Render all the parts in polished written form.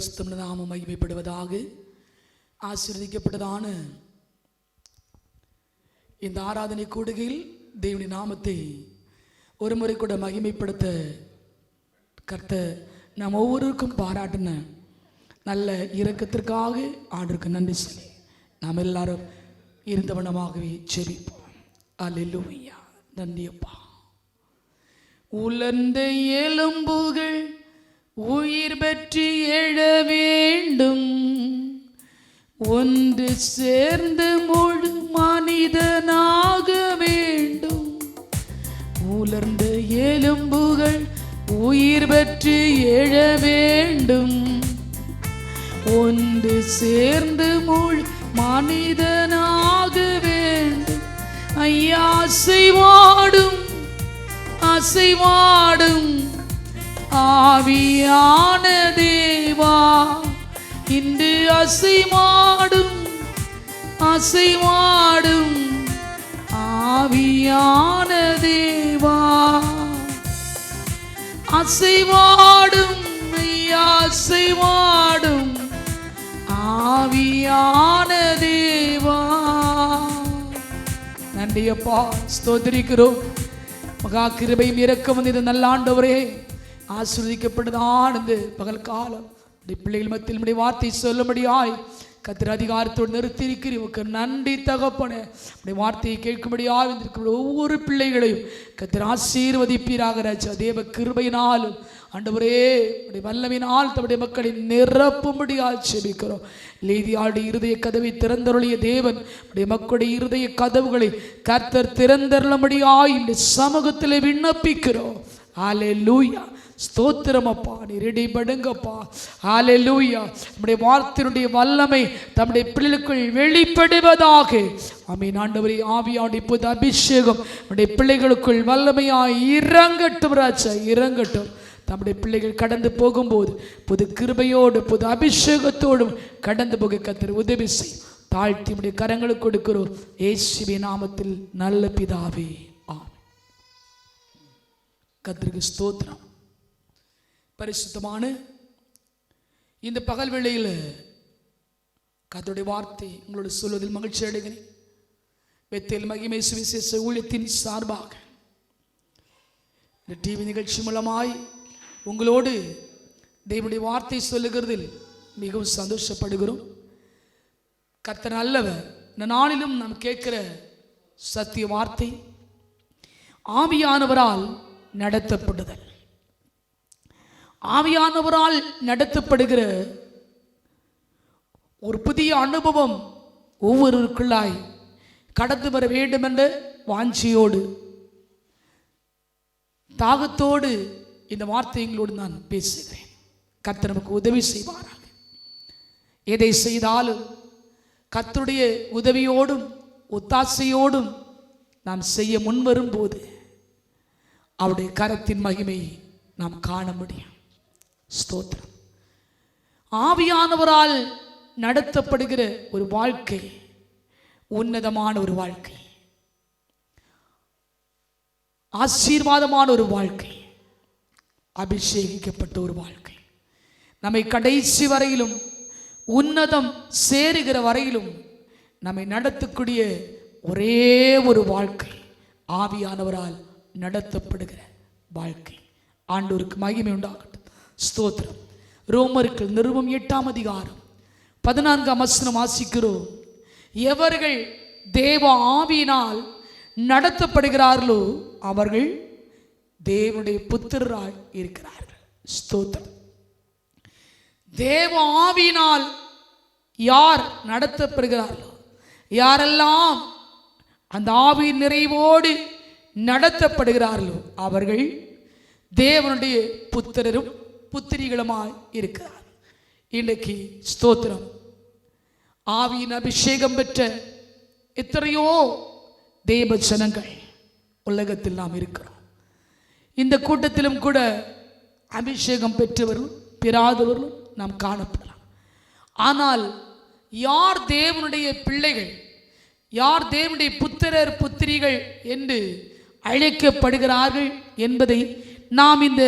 பரிசுத்த நாமம் மகிமைப்படுவதாக. ஆசீர்வதிக்கப்பட்டதான இந்த ஆராதனை கூடுகையில் தேவனுடைய நாமத்தை ஒரு முறை கூட மகிமைப்படுத்த கர்த்தர் நாம் ஒவ்வொருவருக்கும் பாராட்டின நல்ல இரக்கத்திற்காக ஆண்டவருக்கு நன்றி சொல்லி நாம் எல்லாரும் இருந்தவனமாகவே ஜெபிப்போம். அல்லேலூயா. நன்றியப்பா. உலர்ந்த எலும்புகள் உயிர் பெற்று எழ வேண்டும், ஒன்று சேர்ந்து முழு மனிதனாக வேண்டும். உலர்ந்த எலும்புகள் உயிர் பெற்று எழ வேண்டும், ஒன்று சேர்ந்து முழு மனிதனாக வேண்டும். ஐயா அசைவாடும் அசைவாடும் ஆவியான தேவா, இன்று அசைவாடும் அசைவாடும் ஆவியான தேவா, அசைவாடும் ஐயா அசைவாடும் ஆவியான தேவா. நன்றியப்பா, ஸ்தோத்திரிக்கிறோம். மகா கிருபையும் இரக்கம் இந்த நல்ல ஆண்டவரே, ஆசீர்வதிக்கப்பட்டதான் இந்த பகல் காலம் பிள்ளைகள் மத்தியில் வார்த்தை சொல்லும்படியாய் கர்த்தர் அதிகாரத்தோடு நிறுத்தியிருக்கிறீர். நன்றி தகப்பனே. அப்படி வார்த்தையை கேட்கும்படியாக இருந்திருக்கிற ஒவ்வொரு பிள்ளைகளையும் கர்த்தர் ஆசீர்வதிப்பீராக ராஜா. தேவ கிருபையினாலும் ஆண்டவரே வல்லமையினால் தம்முடைய மக்களை நிரப்பும்படியாக ஜெபிக்கிறோம். லேவியாளுடைய இருதய கதவை திறந்தருளிய தேவன் உடைய மக்களுடைய இருதய கதவுகளை கர்த்தர் திறந்தருளும்படியாய் இந்த சமூகத்தில் விண்ணப்பிக்கிறோம். ஹல்லேலூயா. ஸ்தோத்திரம் அப்பா, நீரடி படுங்கப்பா. ஹல்லேலூயா. நம்முடைய வார்த்தையினுடைய வல்லமை தம்முடைய பிள்ளைகளுக்குள் வெளிப்படுவதாக. ஆமென். ஆண்டவரே, ஆவியானுடைய புது அபிஷேகம் நம்முடைய பிள்ளைகளுக்குள் வல்லமையாய் இறங்கட்டும் ராஜா, இறங்கட்டும். நம்முடைய பிள்ளைகள் கடந்து போகும்போது புது கிருபையோடு புது அபிஷேகத்தோடும் கடந்து போக கர்த்தர் உதவி செய். தாழ்த்தி நம்முடைய கரங்களுக்கு கொடுக்கிறோம் இயேசுவின் நாமத்தில் நல்ல பிதாவே, ஆமென். கர்த்தருக்கு ஸ்தோத்திரம். பரிசுத்தமான இந்த பகல் வேளையில் கர்த்தருடைய வார்த்தை உங்களோட சொல்வதில் மகிழ்ச்சி அடைகிறேன். பெத்தேல் மகிமை சுவிசேஷ ஊழியத்தின் சார்பாக இந்த டிவி நிகழ்ச்சி மூலமாய் உங்களோடு தேவனுடைய வார்த்தை சொல்லுகிறதில் மிகவும் சந்தோஷப்படுகிறோம். கர்த்தர் நல்லவர். இந்த நாளிலும் நாம் கேட்கிற சத்திய வார்த்தை ஆவியானவரால் நடத்தப்படுதல். ஆவியானவரால் நடத்தப்படுகிற ஒரு புதிய அனுபவம் ஒவ்வொருவருக்குள்ளாய் கடந்து வர வேண்டும் என்ற வாஞ்சியோடு தாகத்தோடு இந்த வார்த்தைகளோடு நான் பேசுகிறேன். கர்த்தர் நமக்கு உதவி செய்வாராக. எதை செய்தாலும் கர்த்தருடைய உதவியோடும் ஒத்தாசையோடும் நாம் செய்ய முன்வரும் போது அவருடைய கரத்தின் மகிமையை நாம் காண முடியும். ஸ்தோத்திரம். ஆவியானவரால் நடத்தப்படுகிற ஒரு வாழ்க்கை உன்னதமான ஒரு வாழ்க்கை, ஆசீர்வாதமான ஒரு வாழ்க்கை, அபிஷேகிக்கப்பட்ட ஒரு வாழ்க்கை. நம்மை கடைசி வரையிலும் உன்னதம் சேருகிற வரையிலும் நம்மை நடத்தக்கூடிய ஒரே ஒரு வாழ்க்கை ஆவியானவரால் நடத்தப்படுகிற வாழ்க்கை. ஆண்டவருக்கு மகிமை உண்டாகட்டும். ஸ்தோத்திரம். ரோமருக்கு நிருபம் 8ஆம் அதிகாரம் 14ஆம் வசனம் வாசிக்கிறோம். எவர்கள் தேவ ஆவியினால் நடத்தப்படுகிறார்களோ அவர்கள் தேவனுடைய புத்திரராய் இருக்கிறார்கள். ஸ்தோத்திரம். தேவ ஆவியினால் யார் நடத்தப்படுகிறார்களோ, யாரெல்லாம் அந்த ஆவியின் நிறைவோடு நடத்தப்படுகிறார்களோ அவர்கள் தேவனுடைய புத்திரரும் புத்திரிகளுமாய் இருக்கிறார். இன்றைக்கு ஸ்தோத்திரம், ஆவியின் அபிஷேகம் பெற்ற எத்தனையோ தேவ ஜனங்கள் உலகத்தில் நாம் இருக்கிறோம். இந்த கூட்டத்திலும் கூட அபிஷேகம் பெற்றவர்களும் பெறாதவர்களும் நாம் காணப்படலாம். ஆனால் யார் தேவனுடைய பிள்ளைகள், யார் தேவனுடைய புத்திரர் புத்திரிகள் என்று அழைக்கப்படுகிறார்கள் என்பதை நாம் இந்த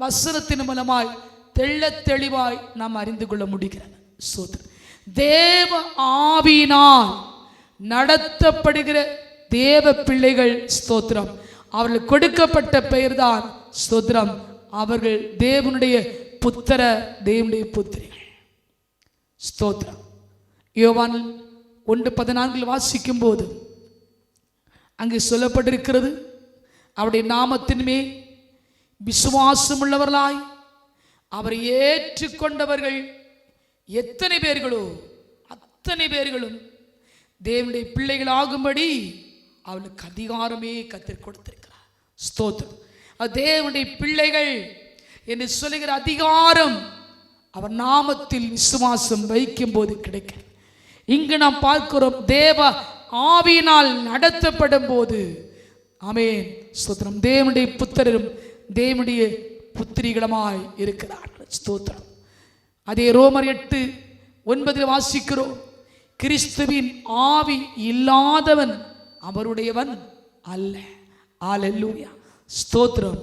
வசனத்தின் மூலமாய் தெள்ளத் தெளிவாய் நாம் அறிந்து கொள்ள முடிகிறது. ஸ்தோத்திரம். தேவ ஆவியினால் நடத்தப்படுகிற தேவ பிள்ளைகள், ஸ்தோத்திரம், அவர்கள் கொடுக்கப்பட்ட பெயர்தான், ஸ்தோத்திரம், அவர்கள் தேவனுடைய புத்திர, தேவனுடைய புத்திரிகள். ஸ்தோத்திரம். யோவான் 1:14 வாசிக்கும் போது அங்கு சொல்லப்பட்டிருக்கிறது, அவருடைய நாமத்தின் மேல் விசுவாசம் உள்ளவர்களாய் அவரை ஏற்றுக்கொண்டவர்கள் எத்தனை பேர்களோ அத்தனை பேர்களும் தேவனுடைய பிள்ளைகள் ஆகும்படி அவனுக்கு அதிகாரமே கர்த்தர் கொடுத்திருக்கிறார். ஸ்தோத்திரம். தேவனுடைய பிள்ளைகள் என்று சொல்லுகிற அதிகாரம் அவர் நாமத்தில் விசுவாசம் வைக்கும் போது கிடைக்கிறது. இங்கு நாம் பார்க்கிறோம், தேவ ஆவியினால் நடத்தப்படும் போது, ஆமென், ஸ்தோத்திரம், தேவனுடைய புத்திரரும் தேவனுடைய புத்திரிகளுமாய் இருக்கிறார்கள். ஸ்தோத்திரம். அதே ரோமர் 8:9 வாசிக்கிறோம், கிறிஸ்துவின் ஆவி இல்லாதவன் அவருடையவன் அல்ல. அல்லேலூயா. ஸ்தோத்திரம்.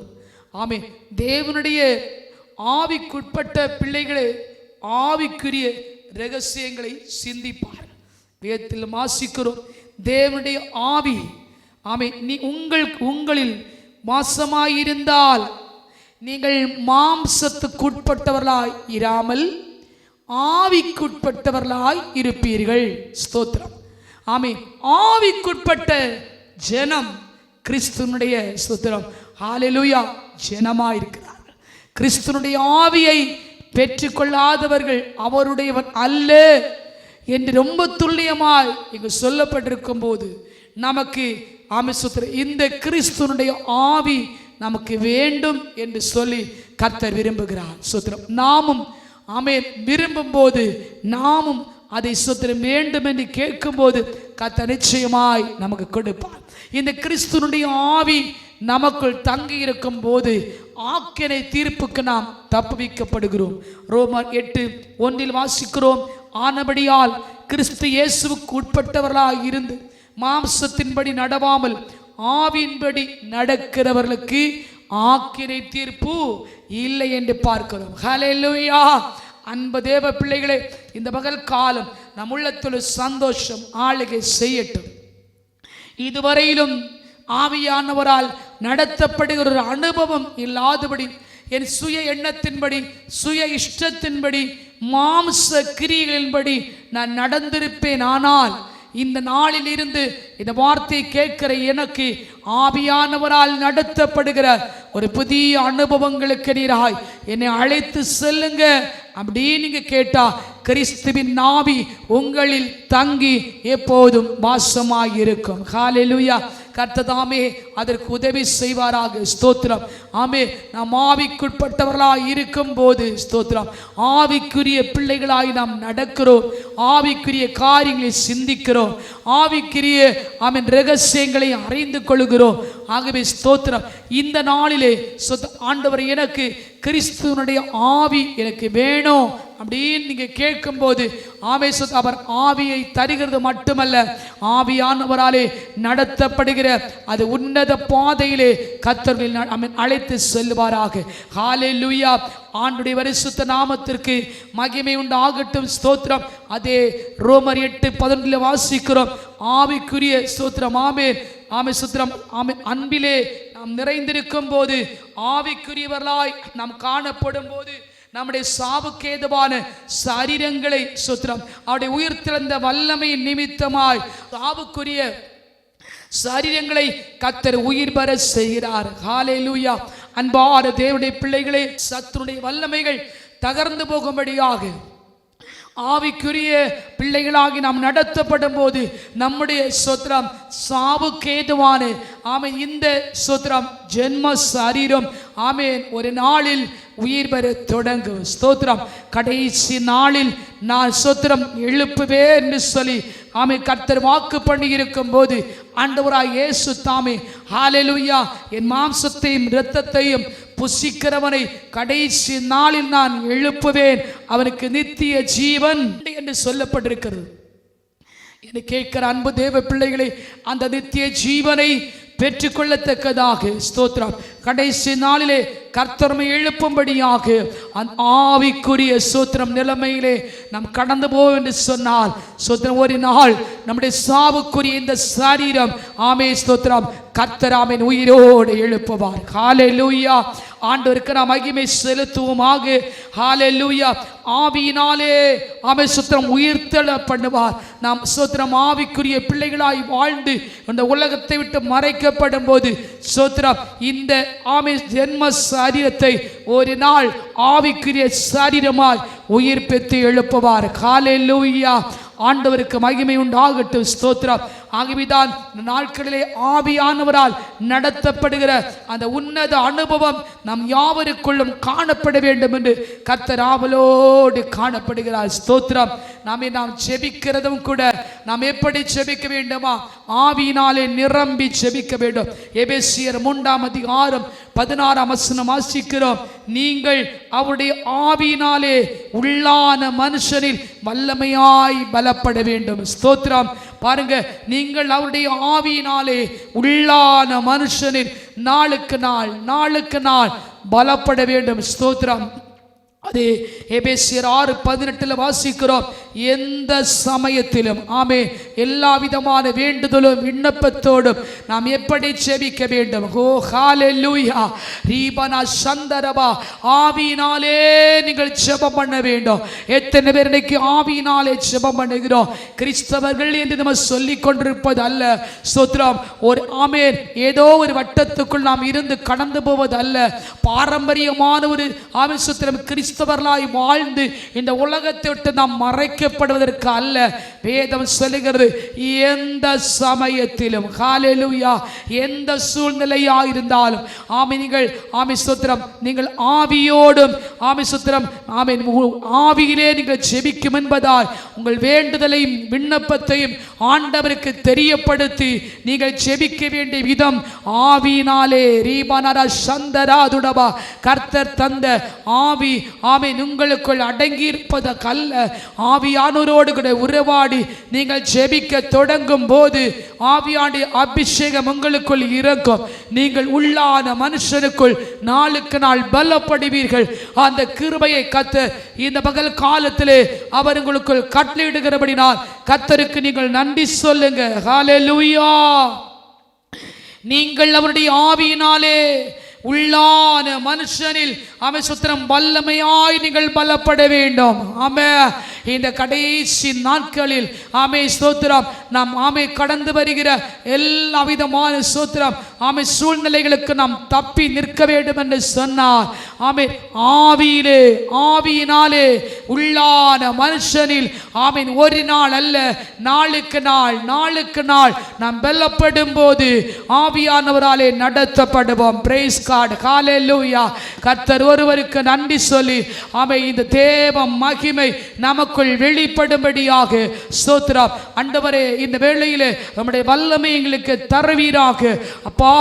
ஆமென். தேவனுடைய ஆவிக்குட்பட்ட பிள்ளைகளே ஆவிக்குரிய ரகசியங்களை சிந்திப்பார். வேதத்தில் வாசிக்கிறோம், தேவனுடைய ஆவி, ஆமென், நீ உங்களில் வாசமாயிருந்தால் நீங்கள் மாம்சத்துக்குட்பட்டவர்களாய் இராமல் ஆவிக்குட்பட்டவர்களாய் இருப்பீர்கள். ஸ்தோத்திரம். ஆமென். ஆவிக்குட்பட்ட ஜனம் கிறிஸ்துனுடைய, ஸ்தோத்திரம், ஹல்லேலூயா, ஜனமாயிருக்கிறார்கள். கிறிஸ்துனுடைய ஆவியை பெற்றுக்கொள்ளாதவர்கள் அவருடையவன் அல்ல என்று ரொம்ப துல்லியமாய் இங்கு சொல்லப்பட்டிருக்கும் போது நமக்கு, ஆமென், ஸ்தோத்திரம், இந்த கிறிஸ்துனுடைய ஆவி நமக்கு வேண்டும் என்று சொல்லி கர்த்தர் விரும்புகிறார். ஸ்தோத்திரம். நாமும், ஆமென், விரும்பும் போது நாமும் அதை, ஸ்தோத்திரம், வேண்டும் என்று கேட்கும் போது கர்த்தர் நிச்சயமாய் நமக்கு கொடுப்பார். இந்த கிறிஸ்துனுடைய ஆவி நமக்குள் தங்கி இருக்கும் போது ஆக்கினை தீர்ப்புக்கு நாம் தப்புவிக்கப்படுகிறோம். ரோமர் 8:1 வாசிக்கிறோம், ஆனபடியால் கிறிஸ்து இயேசுவுக்கு உட்பட்டவர்களாய் இருந்து மாம்சத்தின்படி நடவாமல் ஆவியின்படி நடக்கிறவர்களுக்கு ஆக்கினை தீர்ப்பு இல்லை என்று பார்க்கிறோம். ஹல்லேலூயா. அன்பு தேவ பிள்ளைகளே, இந்த பகல் காலம் நம் உள்ளத்தில் சந்தோஷம் ஆளுகை செய்யட்டும். இதுவரையிலும் ஆவியானவரால் நடத்தப்படுகிற ஒரு அனுபவம் இல்லாதபடி, என் சுய எண்ணத்தின்படி, சுய இஷ்டத்தின்படி, மாம்ச கிரியைகளின்படி நான் நடந்திருப்பேன். ஆனால் இந்த நாளில் இருந்து இந்த வார்த்தையை கேட்கிற எனக்கு ஆவியானவரால் நடத்தப்படுகிற ஒரு புதிய அனுபவங்களுக்கு நீராய் என்னை அழைத்து செல்லுங்க அப்படின்னு நீங்க கேட்டா, கிறிஸ்துவின் ஆவி உங்களில் தங்கி எப்போதும் வாசமாய் இருக்கும். ஹல்லேலூயா. கர்த்ததாமே அதற்கு உதவி செய்வாராக. ஸ்தோத்திரம். ஆமே, நாம் ஆவிக்குட்பட்டவர்களாய் இருக்கும் போது, ஸ்தோத்திரம், ஆவிக்குரிய பிள்ளைகளாய் நாம் நடக்கிறோம், ஆவிக்குரிய காரியங்களை சிந்திக்கிறோம், ஆவிக்குரிய, ஆமென், ரகசியங்களை அறிந்து கொள்கிறோம். ஆகவே ஸ்தோத்திரம், இந்த நாளிலே ஆண்டவர் எனக்கு கிறிஸ்துவனுடைய ஆவி எனக்கு வேணும் அப்படின்னு நீங்க கேட்கும் போது, ஆமே, அவர் ஆவியை தருகிறது மட்டுமல்ல, ஆவியானவராலே நடத்தப்படுகிற அது உன்னத பாதையிலே கர்த்தர்கள் அழைத்து செல்வாராக. ஹல்லேலூயா. ஆண்டுடைய பரிசுத்த நாமத்திற்கு மகிமை உண்டாகட்டும். ஸ்தோத்திரம். அதே ரோமர் 8:11 வாசிக்கிறோம், ஆவிக்குரிய, ஸ்தோத்திரம், ஆமென், ஆமென், ஸ்தோத்திரம், ஆமென், அன்பிலே நாம் நிறைந்திருக்கும் போது, ஆவிக்குரியவர்களாய் நாம் காணப்படும் போது, நம்முடைய சாவுக்கேதுவான சரீரங்களை, ஸ்தோத்திரம், அவருடைய உயிர்த்தெழுந்த வல்லமை நிமித்தமாய் சாவுக்குரிய சரீரங்களை கர்த்தர் உயிர் பெற செய்கிறார். ஹல்லேலூயா. அன்பான தேவனுடைய பிள்ளைகளே, சத்துருடைய வல்லமைகள் தகர்ந்து போகும்படியாக ஆவிக்குரிய பிள்ளைகளாகி நாம் நடத்தப்படும் போது நம்முடைய, ஸ்தோத்திரம், சாவுக்கேதுவான, ஆமென், இந்த, ஸ்தோத்திரம், ஜென்ம சரீரம், ஆமென், ஒரு நாளில் உயிர் பெற தொடங்கும். ஸ்தோத்திரம். கடைசி நாளில் நான், ஸ்தோத்திரம், எழுப்புவேன் என்று சொல்லி, ஆமென், கர்த்தர் வாக்கு பண்ணி இருக்கும் போது ஆண்டவராய் இயேசு தாமே, ஹல்லேலூயா, என் மாம்சத்தையும் இரத்தத்தையும் புசிக்கிறவனை கடைசி நாளில் நான் எழுப்புவேன், அவனுக்கு நித்திய ஜீவன் என்று சொல்லப்பட்டிருக்கிறது. என்னை கேட்கிற அன்பு தேவ பிள்ளைகளை, அந்த நித்திய ஜீவனை பெற்றுக்கொள்ளத்தக்கதாக ஸ்தோத்திரம். கடைசி நாளிலே கர்த்தரை எழுப்பும்படியாக அந்த ஆவிக்குரிய ஸ்தோத்திரம் நிலைமையிலே நாம் கடந்து போவோம் என்று சொன்னால் ஸ்தோத்திரம், ஒரு நாள் நம்முடைய சாவுக்குரிய இந்த சரீரம் ஆமே ஸ்தோத்திரம் கர்த்தர் ஆமென் உயிரோடு எழுப்புவார். ஹல்லேலூயா. ஆண்டவருக்கு நாம் மகிமை செலுத்துவோமாக. ஹல்லேலூயா. ஆவியினாலே ஆமென் ஸ்தோத்திரம் உயிர்த்தெழ பண்ணுவார். நாம் ஸ்தோத்திரம் ஆவிக்குரிய பிள்ளைகளாய் வாழ்ந்து இந்த உலகத்தை விட்டு மறைக்கப்படும் போது ஸ்தோத்திரம் இந்த ஆமென் ஜென்ம சரீரத்தை ஒரு நாள் ஆவிக்குரிய சரீரமாய் உயிர் பெற்று எழுப்புவார். ஹல்லேலூயா. ஆண்டவருக்கு மகிமை உண்டாகட்டும். ஸ்தோத்திரம். ஆகவேதான் நாட்களிலே ஆவியானவரால் நடத்தப்படுகிற அந்த உன்னத அனுபவம் நம் யாவருக்குள்ளும் காணப்பட வேண்டும் என்று கர்த்தர் ஆவலோடு காணப்படுகிறார். ஸ்தோத்திரம். நாம் ஜெபிக்கிறதும் கூட நாம் எப்படி ஜெபிக்க வேண்டுமா? ஆவியினாலே நிரம்பி ஜெபிக்க வேண்டும். எபேசியர் 3:16 வாசிக்கிறோம். நீங்கள் அவருடைய ஆவியினாலே உள்ளான மனுஷனில் வல்லமையாய் பலப்பட வேண்டும். ஸ்தோத்திரம். பாருங்க, நீங்கள் அவருடைய ஆவியினாலே உள்ளான மனுஷனில் நாளுக்கு நாள் பலப்பட வேண்டும். ஸ்தோத்திரம். அதே எபேசியர் 6:18 வாசிக்கிறோம். எந்த சமயத்திலும் ஆமே எல்லா விதமான வேண்டுதலும் விண்ணப்பத்தோடும் நாம் எப்படி ஜெபிக்க வேண்டும்? ஓ ஹல்லேலூயா. ரீபனா சந்தரபா. ஆவியினாலே நீங்கள் ஜெபம் பண்ண வேண்டும். எத்தனை பேர் இன்னைக்கு ஆவியினாலே ஜெபம் பண்ணுகிறோம்? கிறிஸ்தவர்கள் என்று நம்ம சொல்லிக் கொண்டிருப்பது அல்ல. ஸ்தோத்திரம். ஒரு ஆமென் ஏதோ ஒரு வட்டத்துக்குள் நாம் இருந்து கடந்து போவது அல்ல. பாரம்பரியமான ஒரு ஆமென் ஸ்தோத்திரம் கிறிஸ்தவர்களாய் வாழ்ந்து இந்த உலகத்தை விட்டு நாம் மறைக்கப்படுவதற்கு அல்ல. வேதம் சொல்லுகிறது, எந்த சமயத்திலும் ஹல்லேலூயா எந்த சூழ்நிலையா இருந்தாலும் ஆமென் நீங்கள் ஆமென் ஸ்தோத்திரம் நீங்கள் ஆவியோடும் ஆமென் ஸ்தோத்திரம் ஆமென் ஆவியிலே நீங்கள் ஜெபிக்கும் என்பதால் உங்கள் வேண்டுதலையும் விண்ணப்பத்தையும் ஆண்டவருக்கு தெரியப்படுத்தி நீங்கள் ஜெபிக்க வேண்டிய விதம் ஆவியினாலே ரீபனரா சந்தராதுடபா கர்த்தர் தந்த ஆவி ஆமென் உங்களுக்குள் அடங்கி இருப்பதற்கல்ல. ஆவியானவரோடு கூட உறவாடி நீங்கள் ஜெபிக்க தொடங்கும் போது ஆவியானுடைய அபிஷேகம் உங்களுக்குள் இறங்கும். நீங்கள் உள்ளான மனுஷனுக்குள் நாளுக்கு நாள் பலப்படுவீர்கள். அந்த கிருபையை கர்த்தர் இந்த பகல் காலத்திலே அவர் உங்களுக்குள் கட்டளையிடுகிறபடினால் கர்த்தருக்கு நீங்கள் நன்றி சொல்லுங்க. ஹல்லேலூயா. நீங்கள் அவருடைய ஆவியினாலே உள்ளான மனுஷனில் ஆமென் ஸ்தோத்திரம் வல்லமையாய் நீங்கள் பலப்பட வேண்டும். ஆமென். இந்த கடைசி நாட்களில் ஆமென் ஸ்தோத்திரம் நாம் ஆமென் கடந்து வருகிற எல்லா விதமான ஸ்தோத்திரம் ஆமென் சூழ்நிலைகளுக்கு நாம் தப்பி நிற்க வேண்டும் என்று சொன்னார். ஆமென் ஆவியினாலே உள்ளான மனுஷனில் ஆமென் ஒரு நாள் அல்ல நாளுக்கு நாள் நாம் பலப்படும் போது ஆவியானவராலே நடத்தப்படுவோம். Price God. ஹல்லேலூயா. கர்த்தர் ஒருவருக்கு நன்றி சொல்லி ஆமென் இந்த தேவ மகிமை நமக்குள் வெளிப்படும்படியாக ஸ்தோத்திரம். ஆண்டவரே இந்த வேளையிலே நம்முடைய வல்லமை எங்களுக்கு தருவீராக. அப்பா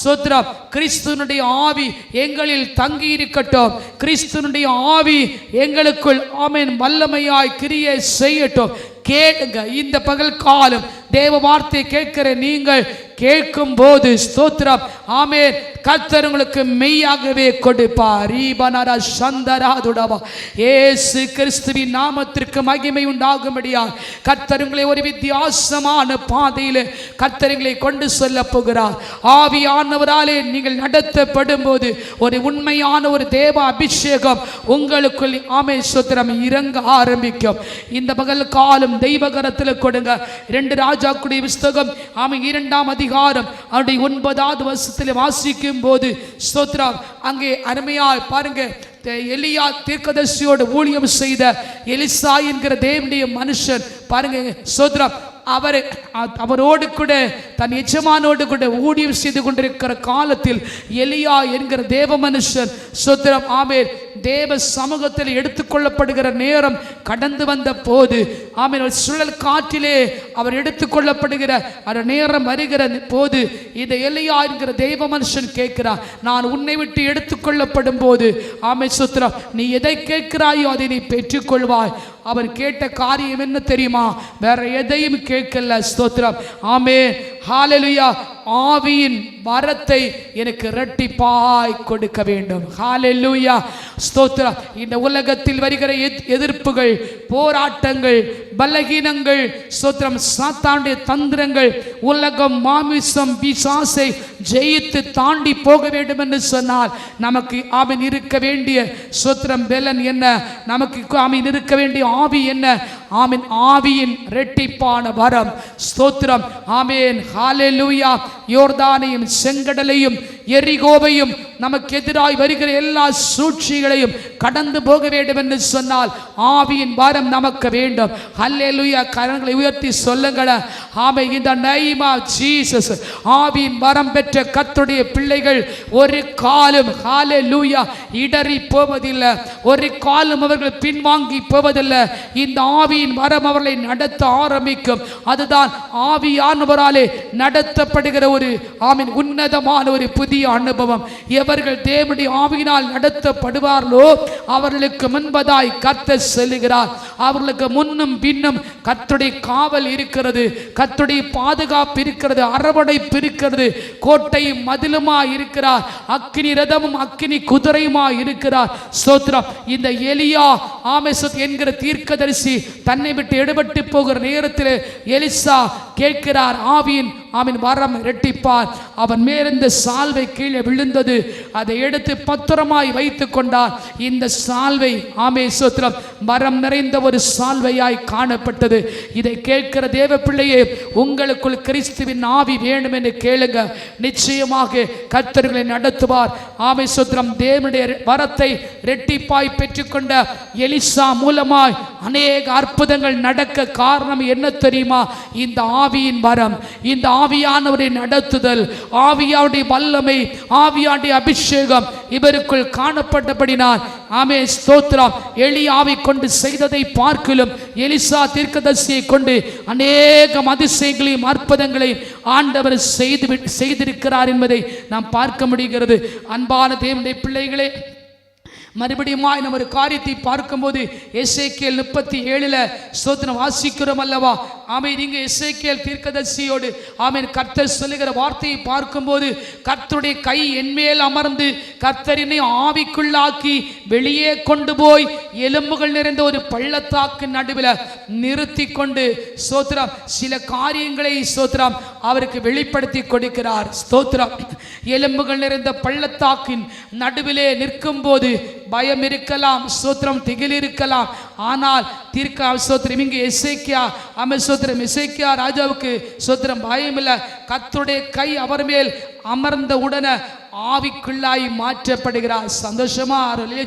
ஸ்தோத்திரம். கிறிஸ்துவினுடைய ஆவி எங்களில் தங்கி இருக்கட்டும். கிறிஸ்துவினுடைய ஆவி எங்களுக்குள் ஆமென் வல்லமையாய் கிரியை செய்யட்டும். கேளுங்க. இந்த பகல் காலம் தேவ வார்த்தை கேட்கிற நீங்கள் கேட்கும் போது ஸ்தோத்திரம் ஆமென் கர்த்தர் உங்களுக்கு மெய்யாகவே கொடுப்பார். ரீபனரா சந்தராதுடபா. இயேசு கிறிஸ்துவின் நாமத்திற்கு மகிமை உண்டாகும்படியாக கர்த்தர் உங்களை ஒரு வித்தியாசமான பாதையில் கர்த்தர் உங்களை கொண்டு செல்ல போகிறார். ஆவியானவராலே நீங்கள் நடத்தப்படும் போது ஒரு உண்மையான ஒரு தேவ அபிஷேகம் உங்களுக்குள் ஆமென் ஸ்தோத்திரம் இறங்க ஆரம்பிக்கும். இந்த பகல் காலம் தெய்வகரத்தில் கொடுங்க. 2 ராஜாக்களுடைய புத்தகம் ஆமென் 2ஆம் அதிகாரம் அவருடைய 9வது வசனத்தில் வாசிக்கும் போது ஸ்தோத்திரம் அங்கே அருமையாய் பாருங்க. எலியா தீர்க்கதரிசியோடு ஊழியம் செய்த எலிசா என்கிற தேவனுடைய மனுஷன் பாருங்க ஸ்தோத்திரம் அவரோடு கூட தன் எஜமானோடு கூட ஊழியம் செய்து கொண்டிருக்கிற காலத்தில் எலியா என்கிற தேவ மனுஷன் ஸ்தோத்திரம் ஆமென் தேவ சமூகத்தில் எடுத்துக்கொள்ளப்படுகிற நேரம் கடந்து வந்த போது ஆமென் சுழல் காற்றிலே அவர் எடுத்துக்கொள்ளப்படுகிற அந்த நேரம் வருகிற போது இந்த எலியா என்கிற தேவ மனுஷன் கேட்கிறார், நான் உன்னை விட்டு எடுத்துக்கொள்ளப்படும் போது ஆமென் ஸ்தோத்திரம் நீ எதை கேட்கிறாயோ அதை நீ பெற்றுக்கொள்வாய். அவர் கேட்ட காரியம் என்ன தெரியுமா? வேற எதையும் கேட்கல. ஸ்தோத்திரம் ஆமென் ஹalleluya ஆவியின் வரத்தை எனக்கு இரட்டிப்பாய் கொடுக்க வேண்டும். ஹalleluya ஸ்தோத்திரம். இந்த உலகத்தில் வருகிற எதிர்ப்புகள், போராட்டங்கள், பலகீனங்கள், ஸ்தோத்திரம், சாத்தானுடைய தந்திரங்கள், உலகம், மாமிசம், பிசாசை ஜெயித்து தாண்டி போக வேண்டும் என்று சொன்னால் நமக்கு ஆமென் இருக்க வேண்டிய ஸ்தோத்திரம் பெலன் என்ன? நமக்கு ஆமென் இருக்க வேண்டிய ஆவி என்ன? ஆமென் ஆவியின் இரட்டிப்பான வரம். ஸ்தோத்திரம். ஆமென் ஹalleluya. யோர்தானையும் செங்கடலையும் எரிகோவையும் நமக்கு எதிராய் வருகிற எல்லா சூழ்ச்சிகளையும் கடந்து போக வேண்டும் என்று சொன்னால் ஆவியின் வரம் நமக்கு வேண்டும். ஹல்லேலூயா. கரங்களை உயர்த்தி சொல்லுங்கள். ஆமென். இந்த நேம் ஆஃப் ஜீசஸ். ஆவியின் வரம் பெற்ற கர்த்தருடைய பிள்ளைகள் ஒரு காலம் ஹல்லேலூயா இடறி போவதில்லை. ஒரு காலம் அவர்கள் பின்வாங்கி போவதில்லை. இந்த ஆவியின் வரம் அவர்களை நடத்த ஆரம்பிக்கும். அதுதான் ஆவியானவராலே நடத்தப்படுகிற ஒரு ஆமென் உன்னதமான ஒரு புதிய அனுபவம். எவர்கள் தேவனுடைய ஆவியினால் நடத்தப்படுவார்களோ அவர்களுக்கு முன்பதாய் கர்த்தர் செல்லுகிறார். அவர்களுக்கு முன்னும் பின்னும் கர்த்தருடைய காவல் இருக்கிறது, கர்த்தருடைய பாதுகாப்பு இருக்கிறது, அரவணைப்பு இருக்கிறது. கோட்டையும் மதிலுமா இருக்கிறார், அக்கினி ரதமும் அக்கினி குதிரையுமா இருக்கிறார். ஸ்தோத்திரம். இந்த எலியா ஆமெசத் என்கிற தீர்க்கதரிசி தன்னை விட்டு எடுபட்டு போகிற நேரத்தில் எலிசா கேட்கிறார், ஆவியின் ஆமென் வரம் இரட்டிப்பார். அவன் மேலிருந்த சால்வை கீழே விழுந்தது. அதை எடுத்து பத்திரமாய் வைத்துக் கொண்டார். இந்த சால்வை ஆமென் ஸ்தோத்திரம் வரம் நிறைந்த ஒரு சால்வையாய் காணப்பட்டது. இதை கேட்கிற தேவ பிள்ளையே, உங்களுக்குள் கிறிஸ்துவின் ஆவி வேணும் என்று கேளுங்க. நிச்சயமாக கர்த்தர்களை நடத்துவார். ஆமென் ஸ்தோத்திரம். தேவனுடைய வரத்தை இரட்டிப்பாய் பெற்றுக்கொண்ட எலிசா மூலமாய் அநேக அற்புதங்கள் நடக்க காரணம் என்ன தெரியுமா? இந்த ஆவியின் வரம், இந்த ஆவியானவரை நடத்துதல், ஆவியாவுடைய வல்லமை, ஆவியாவுடைய அபிஷேகம் இவருக்குள் காணப்பட்டபடினால் ஆமென் ஸ்தோத்திரம். எலியாவை கொண்டு செய்ததை பார்க்கிலும் எலிசா தீர்க்கதரிசியை கொண்டு அநேக அதிசயங்களையும் அற்புதங்களையும் ஆண்டவர் செய்திருக்கிறார் என்பதை நாம் பார்க்க முடிகிறது. அன்பான தேவனுடைய பிள்ளைகளே, மறுபடியும் நம்ம ஒரு காரியத்தை பார்க்கும்போது எசேக்கியேல் 37 ஸ்தோத்திரம் வாசிக்கிறோம் அல்லவா? ஆமென். நீங்க எசேக்கியேல் தீர்க்கதரிசியோடு ஆமென் கர்த்தர் சொல்லுகிற வார்த்தையை பார்க்கும்போது, கர்த்தருடைய கை என்மேல் அமர்ந்து கர்த்தரினை ஆவிக்குள்ளாக்கி வெளியே கொண்டு போய் எலும்புகள் நிறைந்த ஒரு பள்ளத்தாக்கு நடுவில் நிறுத்தி கொண்டு ஸ்தோத்திரம் சில காரியங்களை ஸ்தோத்திரம் அவருக்கு வெளிப்படுத்தி கொடுக்கிறார். ஸ்தோத்திரம். எலும்புகள் நிறைந்த பள்ளத்தாக்கின் நடுவிலே நிற்கும் போது பயம் இருக்கலாம், ஸ்தோத்திரம் திகில் இருக்கலாம். ஆனால் ஸ்தோத்திரம் இங்கே எசேக்கியா ஸ்தோத்திரம் எசேக்கியா ராஜாவுக்கு ஸ்தோத்திரம் பயம் இல்லை. கர்த்தருடைய கை அவர் மேல் அமர்ந்த உடனே ஆவிக்குள்ளாய் மாற்றப்படுகிறார். சந்தோஷமா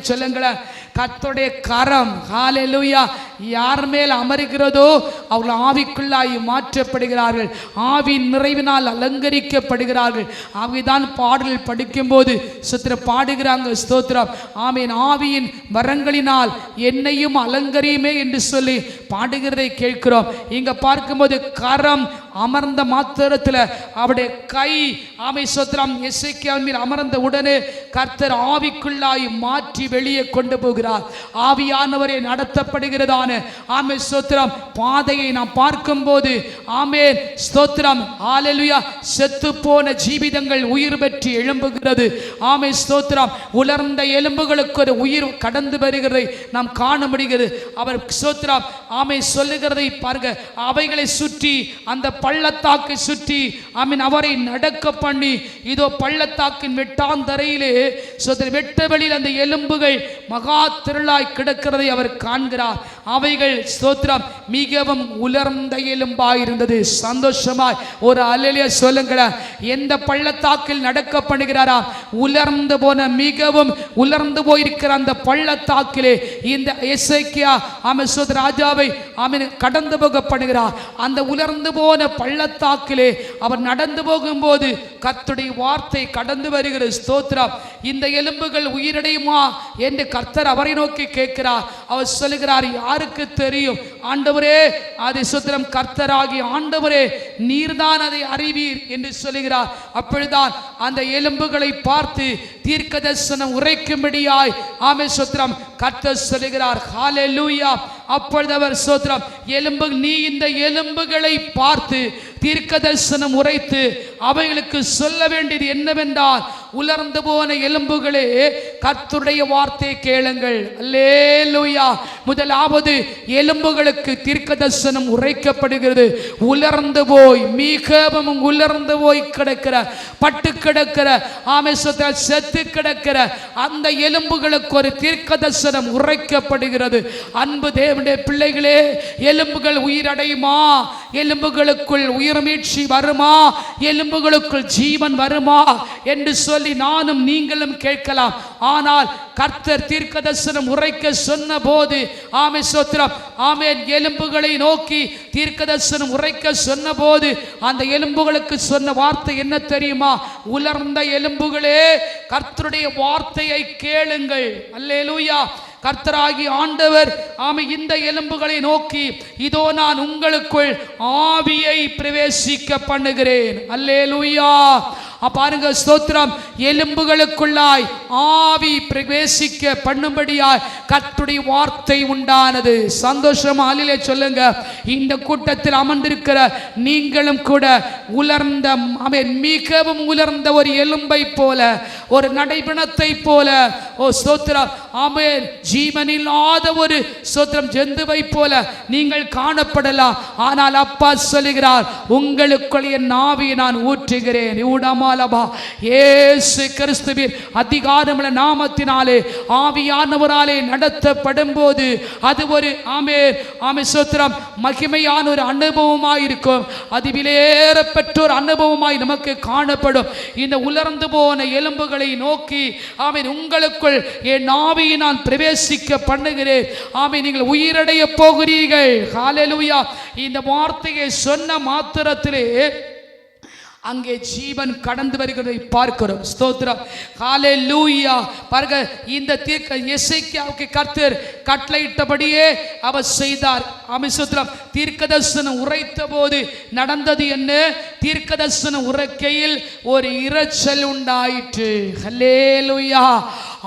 சொல்லுங்களேன். கர்த்தருடைய கரம் ஹல்லேலூயா யார் மேல் அமர்கிறதோ அவர்கள் ஆவிக்குள்ளாய் மாற்றப்படுகிறார்கள், ஆவியின் நிறைவினால் அலங்கரிக்கப்படுகிறார்கள். ஆவிதான் பாடல் படிக்கும் போது ஸ்தோத்திரம் பாடுகிறாங்க. ஸ்தோத்திரம். ஆமென். ஆவியின் வரங்களினால் என்னையும் அலங்கரியுமே என்று சொல்லி பாடுகிறதை கேட்கிறோம். இங்க பார்க்கும்போது கரம் அமர்ந்த மாத்திரத்தில் அவருடைய கை ஆமென் ஸ்தோத்திரம் எசேக்கியாவின் மேல் அமர்ந்த உடனே கர்த்தர் ஆவிக்குள்ளாய் மாற்றி வெளியே கொண்டு போகிறார். ஆவியானவரே நடத்தப்படுகிறதான ஆமென் ஸ்தோத்திரம் பாதையை நாம் பார்க்கும்போது ஆமென் ஸ்தோத்திரம் ஹல்லேலூயா செத்து போன ஜீவிதங்கள் உயிர் பெற்று எழும்புகிறது. ஆமென் ஸ்தோத்திரம். உலர்ந்த எலும்புகளுக்கு ஒரு உயிர் கடந்து வருகிறதை நாம் காண முடிகிறது. அவர் ஸ்தோத்திரம் ஆமென் சொல்லுகிறதை பாருங்க. அவைகளை சுற்றி அந்த பள்ளத்தாக்கை சுற்றி ஆமென் அவரை நடக்க பண்ணி இதோ பள்ளத்தாக்கின் வெட்டாந்தரையிலே வெட்ட வெளியில் அந்த எலும்புகள் மகா திரளாய் கிடக்கிறதை அவர் காண்கிறார். அவைகள் ஸ்தோத்திரம் மிகவும் உலர்ந்த எலும்பாயிருந்தது. சந்தோஷமாய் ஒரு அல்லேலூயா சொல்லுங்களேன். எந்த பள்ளத்தாக்கில் நடக்க பண்ணுகிறாரா? உலர்ந்து போன மிகவும் உலர்ந்து போயிருக்கிற அந்த பள்ளத்தாக்கிலே இந்த எசேக்கியா ஆமென் ஸ்தோத்திர ராஜாவை ஆமென் கடந்து போக பண்ணுகிறார். அந்த உலர்ந்து போன பள்ளத்தாக்கிலே அவர் நடந்து போகும்போது கர்த்தருடைய வார்த்தை கடந்து வருகிறது. ஸ்தோத்திரம். இந்த எலும்புகள் உயிரடையுமா என்று கர்த்தர் அவரை நோக்கி கேட்கிறார். அவர் சொல்லுகிறார், யார் யாருக்கு தெரியும்? ஆண்டவரே, அதை சுத்திரம் கர்த்தராகி ஆண்டவரே நீர்தான் அதை அறிவீர் என்று சொல்லுகிறார். அப்பொழுதுதான் அந்த எலும்புகளை பார்த்து தீர்க்க தரிசனம் உரைக்கும்படியாய் ஆமே சுத்திரம் கர்த்தர் சொல்லுகிறார். ஹல்லேலூயா. அப்பொழுது அவர் சோத்திரம் எலும்பு, நீ இந்த எலும்புகளை பார்த்து தீர்க்க தரிசனம் உரைத்து அவைகளுக்கு சொல்ல வேண்டியது என்னவென்றால், உலர்ந்து போன எலும்புகளே கர்த்தருடைய வார்த்தையை கேளுங்கள். அல்லேலூயா. முதலாவது எலும்புகளுக்கு தீர்க்க தரிசனம் உரைக்கப்படுகிறது. உலர்ந்து போய், மிகவும் உலர்ந்து போய் கிடக்கிற, பட்டு கிடக்கிற, ஆமே சோத்திரம் செத்து கிடக்கிற அந்த எலும்புகளுக்கு ஒரு தீர்க்க தரிசனம் உரைக்கப்படுகிறது. அன்பு தேவனுடைய பிள்ளைகளே, எலும்புகள் உயிரடையுமா? எலும்புகளுக்குள் உயிர்மீட்சி வருமா? எலும்புகளுக்குள் ஜீவன் வருமா என்று சொல்லி நானும் நீங்களும் கேட்கலாம். ஆனால் கர்த்தர் தீர்க்கதரிசனம் உரைக்க சொன்ன போது ஆமே சோத்திரம் ஆமேன், எலும்புகளை நோக்கி தீர்க்கதரிசனம் உரைக்க சொன்ன போது அந்த எலும்புகளுக்கு சொன்ன வார்த்தை என்ன தெரியுமா? உலர்ந்த எலும்புகளே கர்த்தருடைய வார்த்தையை கேளுங்கள். அல்லேலூயா. கர்த்தராகி ஆண்டவர் ஆமை இந்த எலும்புகளை நோக்கி, இதோ நான் உங்களுக்குள் ஆவியை பிரவேசிக்க பண்ணுகிறேன். அல்லேலூயா. பாருங்க, ஸ்தோத்திரம். எலும்புகளுக்குள்ளாய் ஆவி பிரவேசிக்க பண்ணும்படியாய் கர்த்தருடைய வார்த்தை உண்டானது. சந்தோஷமா அல்லேலூயா சொல்லுங்க. இந்த கூட்டத்தில் அமர்ந்திருக்கிற நீங்களும் கூட உலர்ந்த, மிகவும் உலர்ந்த ஒரு எலும்பை போல, ஒரு நடைபிணத்தை போல, ஓ ஸ்தோத்திரம் ஆமென், ஜீவனில்லாத ஒரு ஸ்தோத்திரம் ஜந்துவை போல நீங்கள் காணப்படலாம். ஆனால் அப்பா சொல்லுகிறார், உங்களுக்குள் என் ஆவியை நான் ஊற்றுகிறேன். இயேசு கிறிஸ்துவின் அதிகாரமுள்ள நாமத்தினாலே ஆவியானவராலே நடத்தப்படும் போது அது ஒரு ஆமே ஸ்தோத்திரம் மகிமையான ஒரு அனுபவமாய் இருக்கும். அது விலையேறப்பெற்ற ஒரு அனுபவமாய் நமக்கு காணப்படும். இந்த உலர்ந்து போன எலும்புகளை நோக்கி ஆமென், உங்களுக்குள் என் ஆவியை நான் பிரவேசிக்க பண்ணுகிறேன். ஆமென், நீங்கள் உயிரடைய போகிறீர்கள். ஹல்லேலூயா. இந்த வார்த்தையை சொன்ன மாத்திரத்திலே அங்கே ஜீவன் கடந்து வருகிறதை பார்க்கிறோம். ஸ்தோத்திரம். ஹல்லேலூயா. பாருங்க, இந்த தீர்க்க எசேக்கியாவுக்கு கர்த்தர் கட்டளையிட்டபடியே அவர் செய்தார். ஆமென். ஸ்தோத்திரம். தீர்க்கதரிசனம் உரைத்த போது நடந்தது என்ன? தீர்க்கதரிசனம் உரைக்கையில் ஒரு இரைச்சல் உண்டாயிற்று. ஹல்லேலூயா.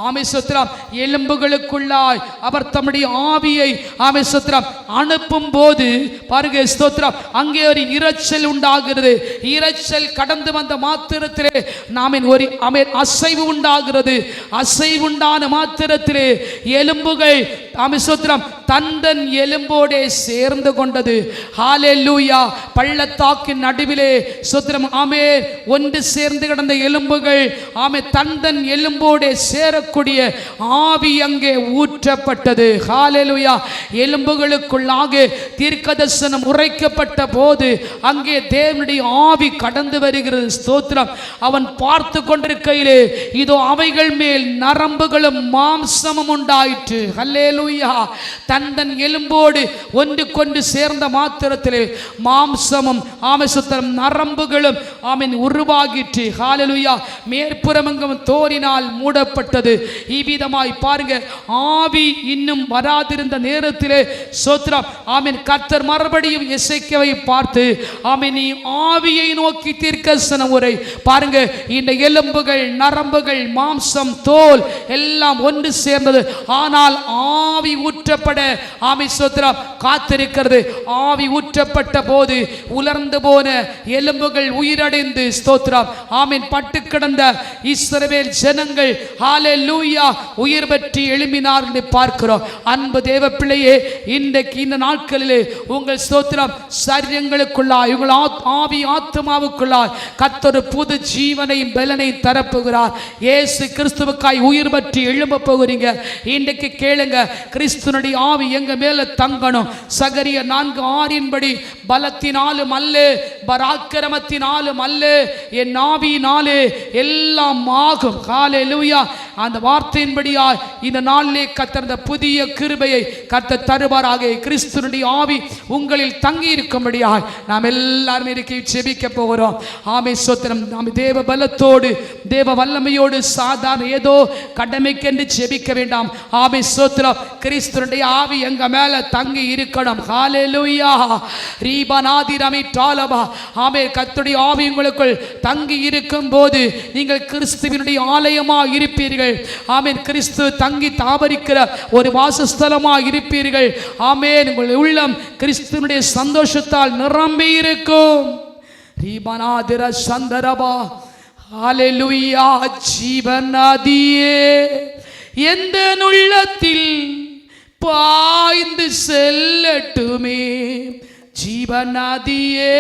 ஆமென். ஸ்தோத்திரம். எலும்புகளுக்குள்ளாய் அவர் தம்முடைய ஆவியை ஆமென் ஸ்தோத்திரம் அனுப்பும் போது பாருங்க, ஸ்தோத்திரம், அங்கே ஒரு இரைச்சல் உண்டாகிறது. இரைச்சல் கடந்து வந்த மாத்திரத்திலே நாமின் ஒரு அசைவு உண்டாகிறது. அசைவுண்டான மாத்திரத்திலே எலும்புகள் ஆமென் ஸ்தோத்திரம் தந்தன் எலும்போடே சேர்ந்து கொண்டது. ஹல்லேலூயா. பள்ளத்தாக்கின் நடுவிலே ஸ்தோத்திரம் ஆமென், ஒன்று சேர்ந்து கிடந்த எலும்புகள் ஆமென் தந்தன் எலும்போடே சேரக்கூடிய ஆவி அங்கே ஊற்றப்பட்டது. ஹல்லேலூயா. எலும்புகளுக்குள்ளாக தீர்க்கதரிசனம் உரைக்கப்பட்ட போது அங்கே தேவனுடைய ஆவி கடந்து வருகிறது. ஸ்தோத்திரம். அவன் பார்த்து கொண்டிருக்கையிலே இதோ அவைகள் மேல் நரம்புகளும் மாம்சமும் உண்டாயிற்று. ஹல்லேலூயா. தந்தன் எலும்போடு ஒன்று கொண்டு சேர்ந்த மாத்திரத்திலே மாம்சமும் ஆமென் ஸ்தோத்திரம் நரம்புகளும் ஆமென் உருவாகிற்று. ஹல்லேலூயா. மேற்புறமெங்கும் தோலினால் மூடப்பட்டது. இவ்விதமாய் பாருங்க, ஆவி இன்னும் வராதிருந்த நேரத்திலே ஸ்தோத்திரம் ஆமென் கர்த்தர் மறுபடியும் எசேக்கியாவை பார்த்து ஆமென், நீ ஆவியை நோக்கி தீர்க்கதரிசனம் உரை. பாருங்க, இந்த எலும்புகள் நரம்புகள் மாம்சம் தோல் எல்லாம் ஒன்று சேர்ந்தது. ஆனால் ஆவி ஊற்றப்பட ஆமென் ஸ்தோத்திரம் காத்திருக்கிறது. ஆவி ஊற்றப்பட்ட போது உலர்ந்து போன எலும்புகள் உயிரடைந்து ஸ்தோத்திரம் ஆமென் பட்டு கிடந்த இஸ்ரவேல் ஜனங்கள் ஹல்லேலூயா உயிர் பெற்று எழும்பினார் என்று பார்க்கிறோம். அன்பு தேவ பிள்ளையே, இன்றைக்கு இந்த நாட்களிலே உங்கள் ஸ்தோத்திரம் சரீரங்களுக்குள்ளாய் உங்கள் ஆவி ஆத்மாவுக்குள்ளாய் கர்த்தர் புது ஜீவனையும் பலனையும் தரப்போகிறார். இயேசு கிறிஸ்துவுக்காய் உயிர் பற்றி எழும்ப போகிறீங்க. இன்றைக்கு கேளுங்க, கிறிஸ்துனுடைய ஆவி எங்க மேல தங்கணும். சகரியா 4:6 பலத்தினாலும் அல்ல, பராக்கிரமத்தினாலும் அல்ல, என் ஆவியினாலே எல்லாம் ஆகும். ஹல்லேலூயா. அந்த வார்த்தையின்படியாய் இந்த நாளிலே கர்த்தர் அந்த புதிய கிருபையை கர்த்தர் தருவாராக. கிறிஸ்துவினுடைய ஆவி உங்களில் தங்கி இருக்கும்படியாய் நாம் எல்லாரும் இருக்கி ஜெபிக்க போகிறோம். ஆமே ஸ்தோத்திரம். நாம் தேவ பலத்தோடு தேவ வல்லமையோடு சாதாரண ஏதோ கடமைக்கென்று ஜெபிக்க வேண்டாம். ஆமே ஸ்தோத்திரம். கிறிஸ்துவினுடைய ஆவி எங்க மேல தங்கி இருக்கணும். ஹல்லேலூயா. ரீபனாதி ரமிட்டாலபா. ஆமே கர்த்தருடைய ஆவி உங்களுக்குள் தங்கி இருக்கும் போது நீங்கள் கிறிஸ்துவினுடைய ஆலயமாக இருப்பீர்கள். ஆமென். கிறிஸ்து தங்கி தாபரிக்கிற ஒரு வாசஸ்தலமாக இருப்பீர்கள். ஆமென். உங்கள் உள்ளம் கிறிஸ்துவினுடைய சந்தோஷத்தால் நிரம்பி இருக்கும். ரீபனாதிர சந்தரபா. ஹல்லேலூயா. ஜீவநதியே எந்த உள்ளத்தில் பாய்ந்து செல்லட்டுமே. ஜீவநதியே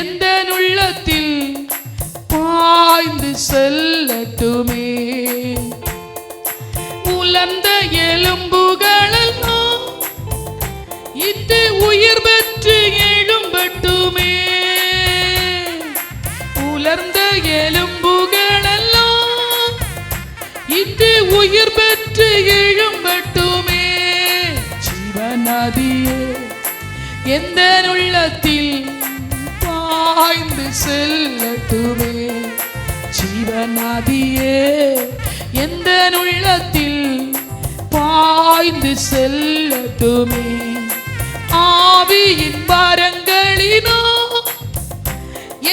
எந்த உள்ளத்தில் பாய்ந்து செல்லட்டுமே. உலர்ந்த எலும்புகளெல்லாம் இன்று உயிர் பெற்று எழும்பட்டுமே. உலர்ந்த எலும்புகளெல்லாம் இன்று உயிர் பெற்று எழும்பட்டுமே. ஜீவநதியே எந்த உள்ளத்தில் பாய்ந்து செல்லட்டுமே. ஜீவநதியே எந்த உள்ளத்தில் பாய்ந்து செல்லட்டுமே. ஆவியின் வரங்களினோ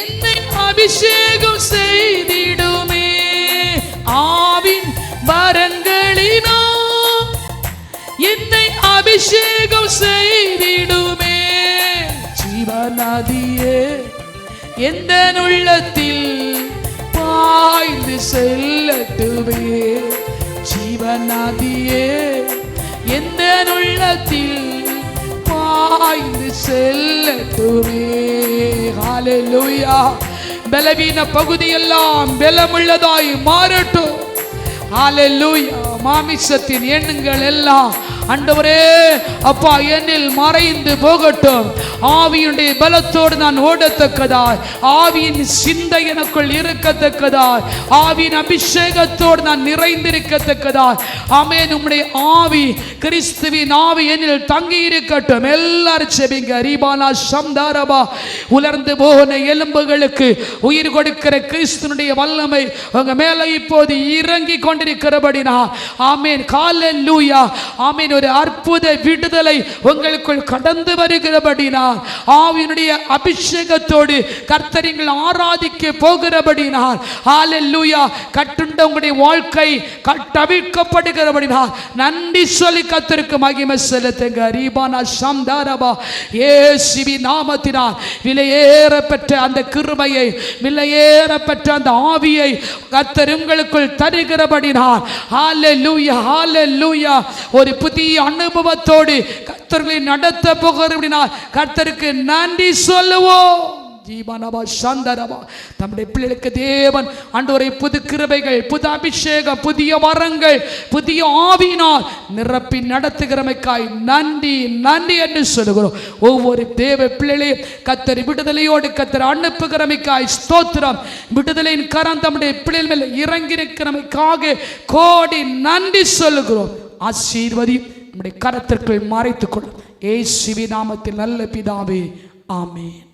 என்னை அபிஷேகம் செய்திடுமே. ஆவின் வரங்களினோ என்னை அபிஷேகம் செய்திடுமே. ஜீவநதியே எந்த உள்ளத்தில் பாய்ந்து செல்லட்டுமே. ஜீவநதியே எந்த உள்ளத்தில் பாய்ந்து செல்லட்டுமே. ஹல்லேலூயா. பலவீன பகுதியெல்லாம் பலமுள்ளதாய் மாறட்டும். ஹல்லேலூயா. மாமிசத்தின் எண்ணங்கள் எல்லாம் ஆண்டவரே அப்பா என்னில் மறைந்து போகட்டும். ஆவியுடைய பலத்தோடு நான் ஓடத்தக்கதாய், ஆவியின் சிந்தை எனக்குள் இருக்கத்தக்கதாய், ஆவியின் அபிஷேகத்தோடு நான் நிறைந்திருக்கத்தக்கதாய். ஆமென். உம்முடைய ஆவி கிறிஸ்துவின் ஆவி என்னில் தங்கி இருக்கட்டும். எல்லாரும் செபிங்க. ரீபானா சம்தாரபா. உலர்ந்து போன எலும்புகளுக்கு உயிர் கொடுக்கிற கிறிஸ்துவினுடைய வல்லமை உங்க மேல இப்போது இறங்கி கொண்டிருக்கிறபடினா ஆமென். ஹல்லேலூயா. ஆமென். ஒரு அற்புத விடுதலை உங்களுக்குள் கடந்து வருகிறபடினால், ஆவியினுடைய அபிஷேகத்தோடு கர்த்தரிங்கள் ஆராதிக்க போகிறபடினால், ஹல்லேலூயா, கட்டுண்ட உங்களுடைய வாழ்க்கை கட்டவிழ்க்கப்படுகிறபடினால் நன்றி சொல்லி கர்த்தருக்கு மகிமை செலுத்துங்க. ரீபானா சம்தாரபா. இயேசுவின் நாமத்தினால் விலையேற பெற்ற அந்த கிருபையை, விலையேற பெற்ற அந்த ஆவியை கர்த்தர் உங்களுக்குள் தருகிறபடினால், ஹல்லேலூயா, ஹல்லேலூயா, ஒரு புதிய அனுபவத்தோடு கர்த்தர்களை நடத்த போகிறபடினால் கர்த்தருக்கு நன்றி சொல்லுவோம். ஜீவனபா சந்தரபா. நம்முடைய பிள்ளைகளுக்கு தேவன் ஆண்டவரை புது கிருபைகள், புது அபிஷேகம், புதிய வரங்கள், புதிய ஆவியினால் நிரப்பி நடத்துகிறமைக்காய் நன்றி நன்றி என்று சொல்லுகிறோம். ஒவ்வொரு தேவ பிள்ளைகளையும் கர்த்தர் விடுதலையோடு கர்த்தர் அனுப்புகிறமைக்காய் ஸ்தோத்திரம். விடுதலையின் கரம் நம்முடைய பிள்ளைகள் மேல் இறங்கியிருக்கிறமைக்காக கோடி நன்றி சொல்லுகிறோம். ஆசீர்வதி நம்முடைய கரத்திற்குள் மறைத்துக் கொள்ளும். இயேசுவின் நாமத்தில் நல்ல பிதாவே, ஆமென்.